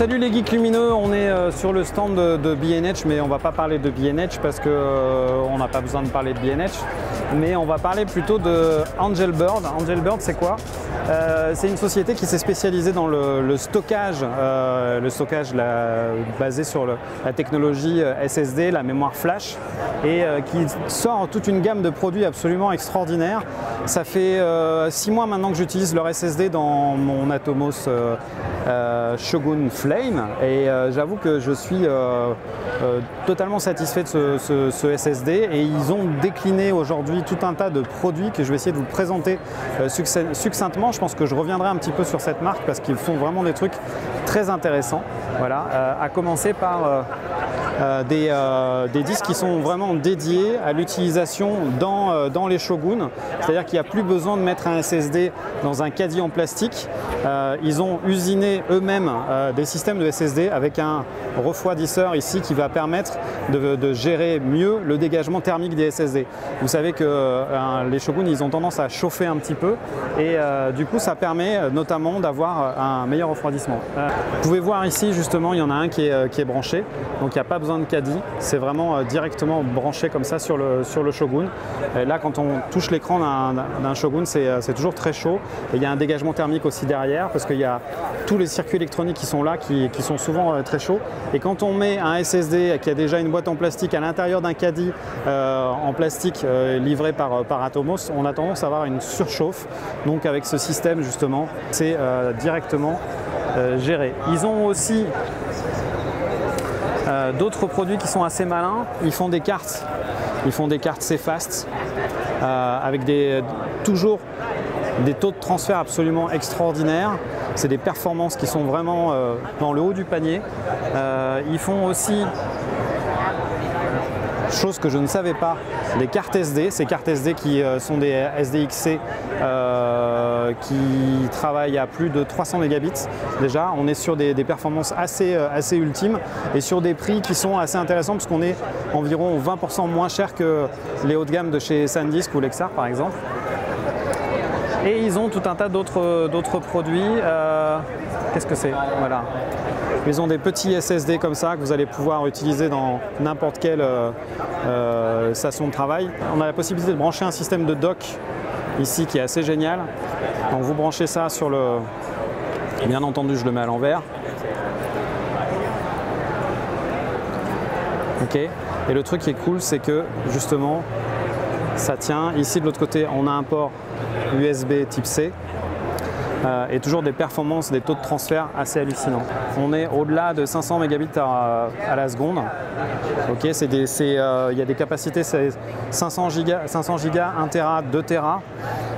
Salut les geeks lumineux, on est sur le stand de B&H, mais on va pas parler de B&H parce qu'on n'a pas besoin de parler de B&H, mais on va parler plutôt de Angelbird. Angelbird, c'est quoi? C'est une société qui s'est spécialisée dans le stockage, basé sur la technologie SSD, la mémoire flash, et qui sort toute une gamme de produits absolument extraordinaires. Ça fait 6 mois maintenant que j'utilise leur SSD dans mon Atomos Shogun Flame, et j'avoue que je suis totalement satisfait de ce SSD, et ils ont décliné aujourd'hui tout un tas de produits que je vais essayer de vous présenter succinctement. Je pense que je reviendrai un petit peu sur cette marque parce qu'ils font vraiment des trucs très intéressants. Voilà, à commencer par des disques qui sont vraiment dédiés à l'utilisation dans les Shogun, c'est-à-dire qu'il n'y a plus besoin de mettre un SSD dans un caddie en plastique. Ils ont usiné eux-mêmes des systèmes de SSD avec un refroidisseur ici qui va permettre de gérer mieux le dégagement thermique des SSD. Vous savez que les Shogun, ils ont tendance à chauffer un petit peu, et du coup ça permet notamment d'avoir un meilleur refroidissement. Vous pouvez voir ici justement, il y en a un qui est branché, donc il n'y a pas besoin de caddie, c'est vraiment directement branché comme ça sur le Shogun. Et là, quand on touche l'écran d'un Shogun, c'est toujours très chaud, et il y a un dégagement thermique aussi derrière parce qu'il y a tous les circuits électroniques qui sont là, qui sont souvent très chauds. Et quand on met un SSD qui a déjà une boîte en plastique à l'intérieur d'un caddie en plastique livré par Atomos, on a tendance à avoir une surchauffe. Donc avec ce système justement, c'est directement géré. Ils ont aussi d'autres produits qui sont assez malins. Ils font des cartes C-Fast avec toujours des taux de transfert absolument extraordinaires. C'est des performances qui sont vraiment dans le haut du panier. Ils font aussi, chose que je ne savais pas, des cartes SD. Ces cartes SD qui sont des SDXC qui travaillent à plus de 300 mégabits. Déjà, on est sur des performances assez ultimes et sur des prix qui sont assez intéressants parce qu'on est environ 20% moins cher que les hauts de gamme de chez SanDisk ou Lexar par exemple. Et ils ont tout un tas d'autres produits. Qu'est-ce que c'est? Voilà. Ils ont des petits SSD comme ça que vous allez pouvoir utiliser dans n'importe quelle station de travail. On a la possibilité de brancher un système de dock ici qui est assez génial. Donc vous branchez ça sur le... Bien entendu, je le mets à l'envers. Ok. Et le truc qui est cool, c'est que justement, ça tient. Ici de l'autre côté, on a un port USB type C. Et toujours des performances, des taux de transfert assez hallucinants. On est au-delà de 500 mégabits à la seconde. Ok, il y a des capacités, c'est 500 gigas, 1 Tera, 2 Tera.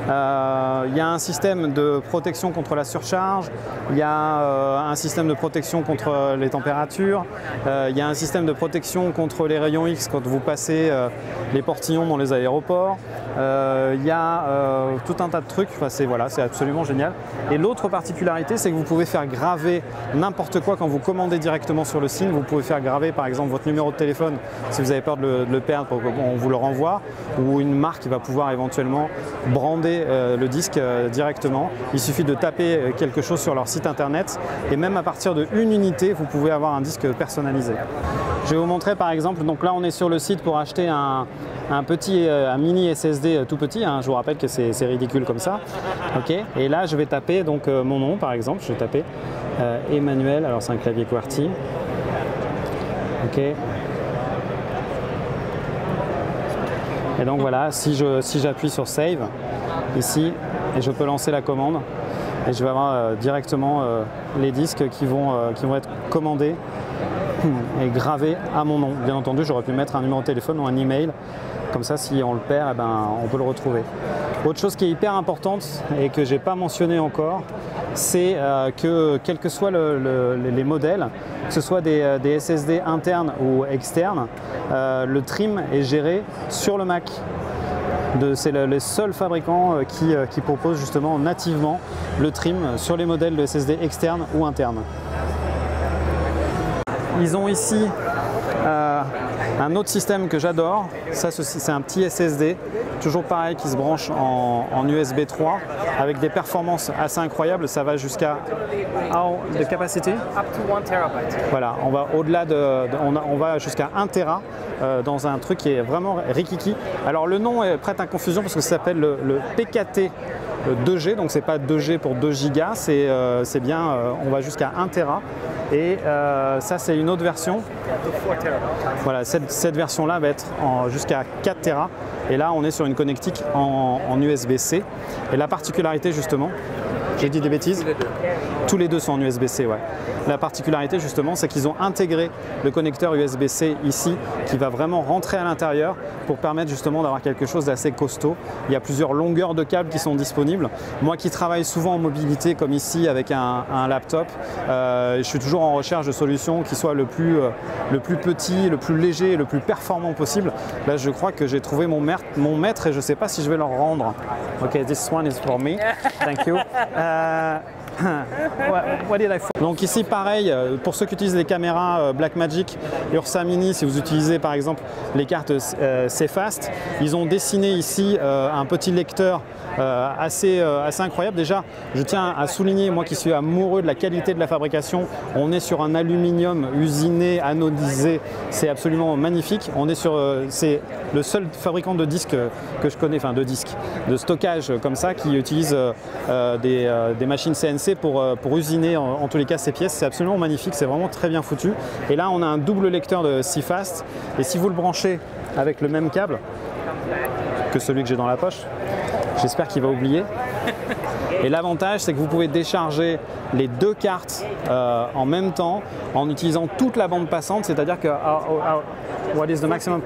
Il y a un système de protection contre la surcharge, il y a un système de protection contre les températures, il y a un système de protection contre les rayons X quand vous passez les portillons dans les aéroports. Il y a tout un tas de trucs, enfin, c'est absolument génial. Et l'autre particularité, c'est que vous pouvez faire graver n'importe quoi quand vous commandez directement sur le site. Vous pouvez faire graver par exemple votre numéro de téléphone si vous avez peur de le perdre, on vous le renvoie, ou une marque qui va pouvoir éventuellement brander le disque directement. Il suffit de taper quelque chose sur leur site internet, et même à partir de une unité, vous pouvez avoir un disque personnalisé. Je vais vous montrer par exemple, donc là on est sur le site pour acheter un mini SSD tout petit, hein. Je vous rappelle que c'est ridicule comme ça. Okay. Et là je vais taper donc mon nom par exemple, je vais taper Emmanuel, alors c'est un clavier QWERTY. Ok. Et donc voilà, si j'appuie sur Save ici, et je peux lancer la commande, et je vais avoir directement les disques qui vont être commandés et gravés à mon nom. Bien entendu, j'aurais pu mettre un numéro de téléphone ou un email, comme ça si on le perd, eh ben, on peut le retrouver. Autre chose qui est hyper importante et que je n'ai pas mentionné encore, c'est que quels que soient les modèles, que ce soit des SSD internes ou externes, le trim est géré sur le Mac. C'est les seuls fabricants qui proposent justement nativement le trim sur les modèles de SSD externes ou internes. Ils ont ici Un autre système que j'adore, ça c'est un petit SSD, toujours pareil, qui se branche en USB 3 avec des performances assez incroyables. Ça va jusqu'à de capacité. Up to 1 terabyte. Voilà, on va au-delà on va jusqu'à 1 Tera dans un truc qui est vraiment rikiki. Alors le nom est prête à confusion parce que ça s'appelle le PKT 2G, donc c'est pas 2G pour 2 Go, c'est bien, on va jusqu'à 1 Tera. Et ça c'est une autre version. Voilà, cette version-là va être jusqu'à 4 Tera. Et là on est sur une connectique en USB-C. Et la particularité justement, j'ai dit des bêtises? Tous les deux sont en USB-C, ouais. La particularité justement, c'est qu'ils ont intégré le connecteur USB-C ici, qui va vraiment rentrer à l'intérieur pour permettre justement d'avoir quelque chose d'assez costaud. Il y a plusieurs longueurs de câbles qui sont disponibles. Moi qui travaille souvent en mobilité, comme ici avec un laptop, je suis toujours en recherche de solutions qui soient le plus petit, le plus léger, le plus performant possible. Là, je crois que j'ai trouvé mon maître et je ne sais pas si je vais leur rendre. Ok, this one is for me. Thank you. What did I find? Donc ici pareil, pour ceux qui utilisent les caméras Blackmagic Ursa Mini, si vous utilisez par exemple les cartes CFast, ils ont dessiné ici un petit lecteur assez incroyable. Déjà, je tiens à souligner, moi qui suis amoureux de la qualité de la fabrication, on est sur un aluminium usiné, anodisé, c'est absolument magnifique. On est sur, c'est le seul fabricant de disques que je connais, enfin de disques, de stockage comme ça, qui utilise des machines CNC pour usiner en tous les cas ces pièces. C'est absolument magnifique, c'est vraiment très bien foutu. Et là, on a un double lecteur de CFast, et si vous le branchez avec le même câble que celui que j'ai dans la poche, j'espère qu'il va oublier. Et l'avantage, c'est que vous pouvez décharger les deux cartes en même temps en utilisant toute la bande passante, c'est-à-dire que what is the maximum?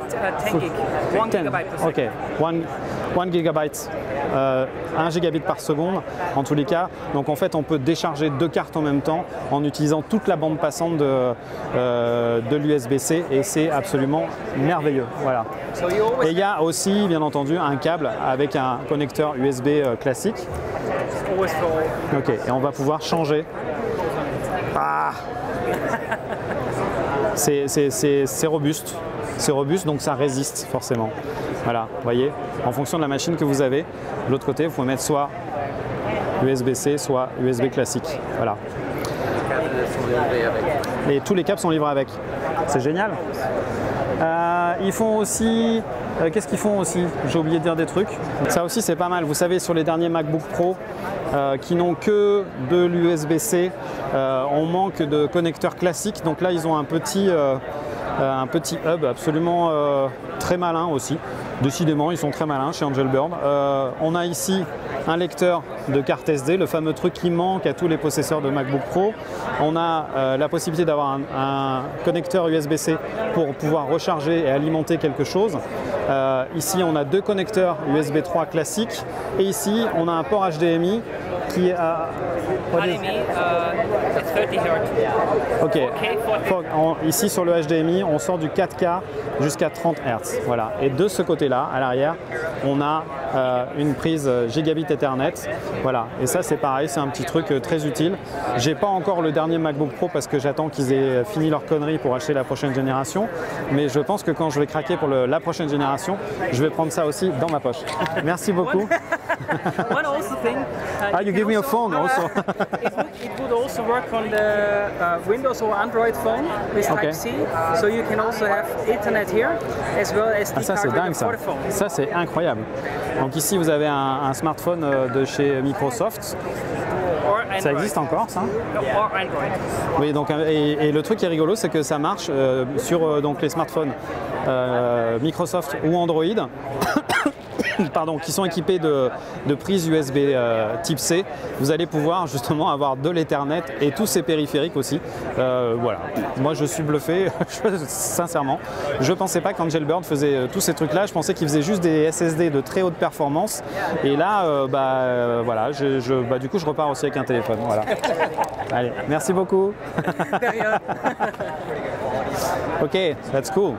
10 gig. 1 gigabyte per second. Ok, 1 gigabyte, 1 gigabit par seconde en tous les cas. Donc en fait, on peut décharger deux cartes en même temps en utilisant toute la bande passante de l'USB-C, et c'est absolument merveilleux. Voilà. Et il y a aussi, bien entendu, un câble avec un connecteur USB classique. Ok, et on va pouvoir changer. Ah. C'est robuste. C'est robuste, donc ça résiste forcément. Voilà, vous voyez, en fonction de la machine que vous avez, de l'autre côté, vous pouvez mettre soit USB-C, soit USB classique. Voilà. Et tous les câbles sont livrés avec. C'est génial. Ils font aussi... qu'est-ce qu'ils font aussi? J'ai oublié de dire des trucs. Ça aussi, c'est pas mal. Vous savez, sur les derniers MacBook Pro, qui n'ont que de l'USB-C, on manque de connecteurs classiques. Donc là, ils ont un petit hub absolument très malin aussi. Décidément, ils sont très malins chez Angelbird. On a ici un lecteur de carte SD, le fameux truc qui manque à tous les possesseurs de MacBook Pro. On a la possibilité d'avoir un connecteur USB-C pour pouvoir recharger et alimenter quelque chose. Ici, on a deux connecteurs USB 3 classiques. Et ici, on a un port HDMI qui a... HDMI, 30 Hz. Ok. Ici, sur le HDMI, on sort du 4K jusqu'à 30 Hz. Voilà. Et de ce côté-là, à l'arrière, on a une prise Gigabit Ethernet. Voilà. Et ça, c'est pareil, c'est un petit truc très utile. J'ai pas encore le dernier MacBook Pro parce que j'attends qu'ils aient fini leur connerie pour acheter la prochaine génération. Mais je pense que quand je vais craquer pour la prochaine génération, je vais prendre ça aussi dans ma poche. Merci beaucoup. One also thing, you give me a phone also. it would also work on the Windows or Android phone with Type-C, so you can also have Ethernet here as well as the ça c'est dingue ça. Ça c'est incroyable. Donc ici vous avez un smartphone de chez Microsoft. Ça existe encore ça? Oui, donc et le truc qui est rigolo, c'est que ça marche sur donc les smartphones Microsoft ou Android. Pardon, qui sont équipés de prises USB type C. Vous allez pouvoir justement avoir de l'Ethernet et tous ces périphériques aussi. Voilà, moi je suis bluffé, sincèrement. Je ne pensais pas qu'Angelbird faisait tous ces trucs-là. Je pensais qu'il faisait juste des SSD de très haute performance. Et là, voilà, du coup, je repars aussi avec un téléphone. Voilà. Allez, merci beaucoup. Ok, that's cool.